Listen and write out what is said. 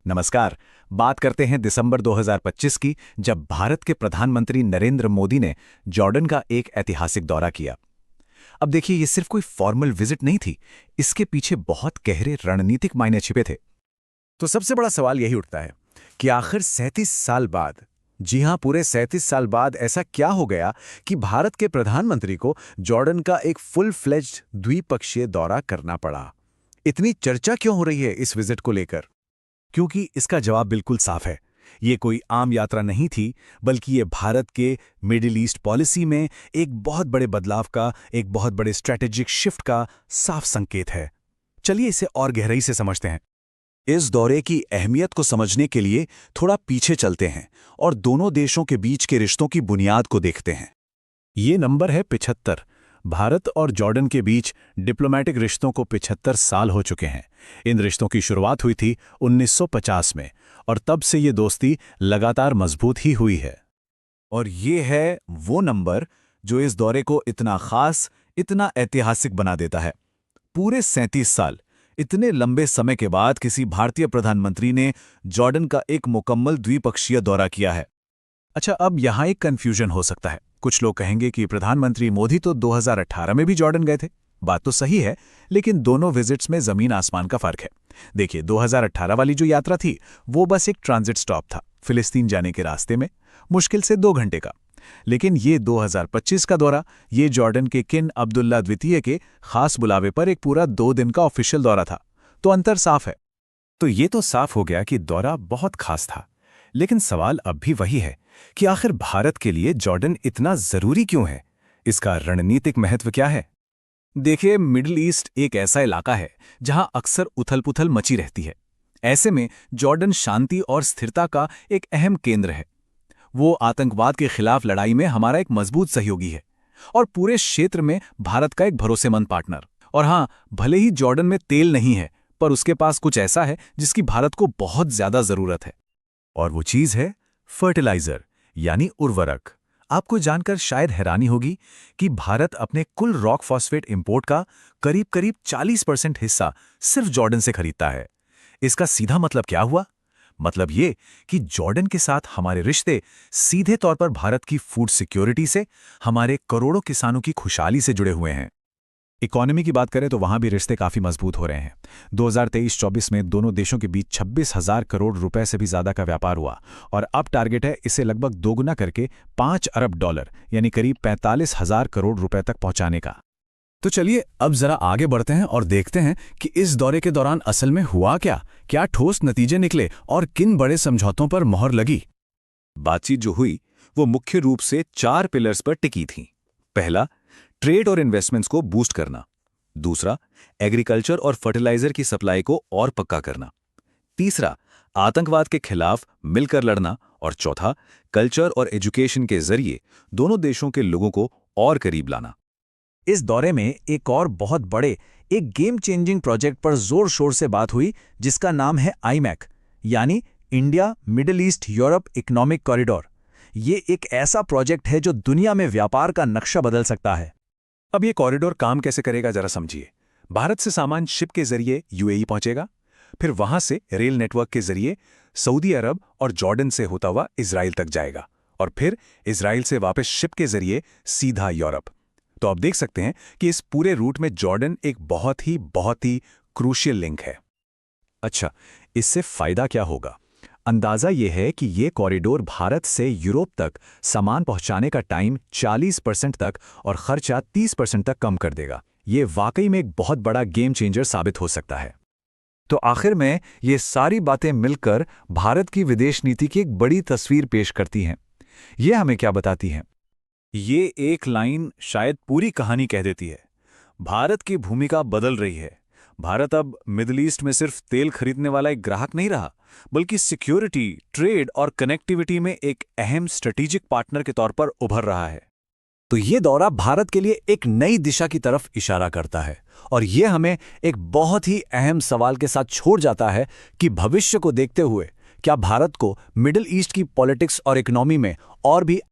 नमस्कार। बात करते हैं दिसंबर 2025 की, जब भारत के प्रधानमंत्री नरेंद्र मोदी ने जॉर्डन का एक ऐतिहासिक दौरा किया। अब देखिए, ये सिर्फ कोई फॉर्मल विजिट नहीं थी, इसके पीछे बहुत गहरे रणनीतिक मायने छिपे थे। तो सबसे बड़ा सवाल यही उठता है कि आखिर 37 साल बाद, जी हां, पूरे 37 साल बाद ऐसा क्या हो गया कि भारत के प्रधानमंत्री को जॉर्डन का एक फुल फ्लेज्ड द्विपक्षीय दौरा करना पड़ा। इतनी चर्चा क्यों हो रही है इस विजिट को लेकर? क्योंकि इसका जवाब बिल्कुल साफ है। ये कोई आम यात्रा नहीं थी, बल्कि ये भारत के मिडिल ईस्ट पॉलिसी में एक बहुत बड़े बदलाव का, एक बहुत बड़े स्ट्रैटेजिक शिफ्ट का साफ संकेत है। चलिए इसे और गहराई से समझते हैं। इस दौरे की अहमियत को समझने के लिए थोड़ा पीछे चलते हैं और दोनों देशों के बीच के रिश्तों की बुनियाद को देखते हैं। ये नंबर है 75। भारत और जॉर्डन के बीच डिप्लोमेटिक रिश्तों को 75 साल हो चुके हैं। इन रिश्तों की शुरुआत हुई थी 1950 में, और तब से ये दोस्ती लगातार मजबूत ही हुई है। और ये है वो नंबर जो इस दौरे को इतना खास, इतना ऐतिहासिक बना देता है। पूरे 37 साल, इतने लंबे समय के बाद किसी भारतीय प्रधानमंत्री ने जॉर्डन का एक मुकम्मल द्विपक्षीय दौरा किया है। अच्छा, अब यहाँ एक कन्फ्यूजन हो सकता है। कुछ लोग कहेंगे कि प्रधानमंत्री मोदी तो 2018 में भी जॉर्डन गए थे। बात तो सही है, लेकिन दोनों विजिट्स में जमीन आसमान का फर्क है। देखिए, 2018 वाली जो यात्रा थी वो बस एक ट्रांजिट स्टॉप था, फिलिस्तीन जाने के रास्ते में, मुश्किल से 2 घंटे का। लेकिन ये 2025 का दौरा, ये जॉर्डन के किंग अब्दुल्ला द्वितीय के खास बुलावे पर एक पूरा 2 दिन का ऑफिशियल दौरा था। तो अंतर साफ है। तो ये तो साफ हो गया कि दौरा बहुत खास था, लेकिन सवाल अब भी वही है कि आखिर भारत के लिए जॉर्डन इतना जरूरी क्यों है? इसका रणनीतिक महत्व क्या है? देखिए, मिडिल ईस्ट एक ऐसा इलाका है जहां अक्सर उथल-पुथल मची रहती है। ऐसे में जॉर्डन शांति और स्थिरता का एक अहम केंद्र है। वो आतंकवाद के खिलाफ लड़ाई में हमारा एक मजबूत सहयोगी है और पूरे क्षेत्र में भारत का एक भरोसेमंद पार्टनर। और हाँ, भले ही जॉर्डन में तेल नहीं है, पर उसके पास कुछ ऐसा है जिसकी भारत को बहुत ज्यादा जरूरत है। और वो चीज है फर्टिलाइजर, यानी उर्वरक। आपको जानकर शायद हैरानी होगी कि भारत अपने कुल रॉक फॉस्फेट इंपोर्ट का करीब 40% हिस्सा सिर्फ जॉर्डन से खरीदता है। इसका सीधा मतलब क्या हुआ? मतलब ये कि जॉर्डन के साथ हमारे रिश्ते सीधे तौर पर भारत की फूड सिक्योरिटी से, हमारे करोड़ों किसानों की खुशहाली से जुड़े हुए हैं। इकोनॉमी की बात करें तो वहां भी रिश्ते काफी मजबूत हो रहे हैं। 2023-24 में दोनों देशों के बीच 26,000 करोड़ रुपए से भी ज्यादा का व्यापार हुआ, और अब टारगेट है इसे लगभग दोगुना करके $5 अरब, यानी करीब 45,000 करोड़ रुपए तक पहुंचाने का। तो चलिए अब जरा आगे बढ़ते हैं और देखते हैं कि इस दौरे के दौरान असल में हुआ क्या ठोस नतीजे निकले और किन बड़े समझौतों पर मोहर लगी। बातचीत जो हुई वो मुख्य रूप से 4 पिलर्स पर टिकी थी। पहला, ट्रेड और इन्वेस्टमेंट्स को बूस्ट करना। दूसरा, एग्रीकल्चर और फर्टिलाइजर की सप्लाई को और पक्का करना। तीसरा, आतंकवाद के खिलाफ मिलकर लड़ना। और चौथा, कल्चर और एजुकेशन के जरिए दोनों देशों के लोगों को और करीब लाना। इस दौरे में एक और बहुत बड़े, एक गेम चेंजिंग प्रोजेक्ट पर जोर शोर से बात हुई, जिसका नाम है आईमैक, यानी India middle east Europe economic corridor. ये एक ऐसा प्रोजेक्ट है जो दुनिया में व्यापार का नक्शा बदल सकता है। अब ये कॉरिडोर काम कैसे करेगा जरा समझिए। भारत से सामान शिप के जरिए यूएई पहुंचेगा, फिर वहां से रेल नेटवर्क के जरिए सऊदी अरब और जॉर्डन से होता हुआ इजराइल तक जाएगा, और फिर इजराइल से वापस शिप के जरिए सीधा यूरोप। तो आप देख सकते हैं कि इस पूरे रूट में जॉर्डन एक बहुत ही क्रूशियल लिंक है। अच्छा, इससे फायदा क्या होगा? अंदाजा यह है कि ये कॉरिडोर भारत से यूरोप तक सामान पहुंचाने का टाइम 40% तक और खर्चा 30% तक कम कर देगा। ये वाकई में एक बहुत बड़ा गेम चेंजर साबित हो सकता है। तो आखिर में ये सारी बातें मिलकर भारत की विदेश नीति की एक बड़ी तस्वीर पेश करती हैं। ये हमें क्या बताती हैं? ये एक लाइन शायद पूरी कहानी कह देती है। भारत की भूमिका बदल रही है। भारत अब मिडिल ईस्ट में सिर्फ तेल खरीदने वाला एक ग्राहक नहीं रहा, बल्कि सिक्योरिटी, ट्रेड और कनेक्टिविटी में एक अहम स्ट्रेटेजिक पार्टनर के तौर पर उभर रहा है। तो ये दौरा भारत के लिए एक नई दिशा की तरफ इशारा करता है, और ये हमें एक बहुत ही अहम सवाल के साथ छोड़ जाता है कि भविष्य को देखते हुए क्या भारत को मिडिल ईस्ट की पॉलिटिक्स और इकोनॉमी में और भी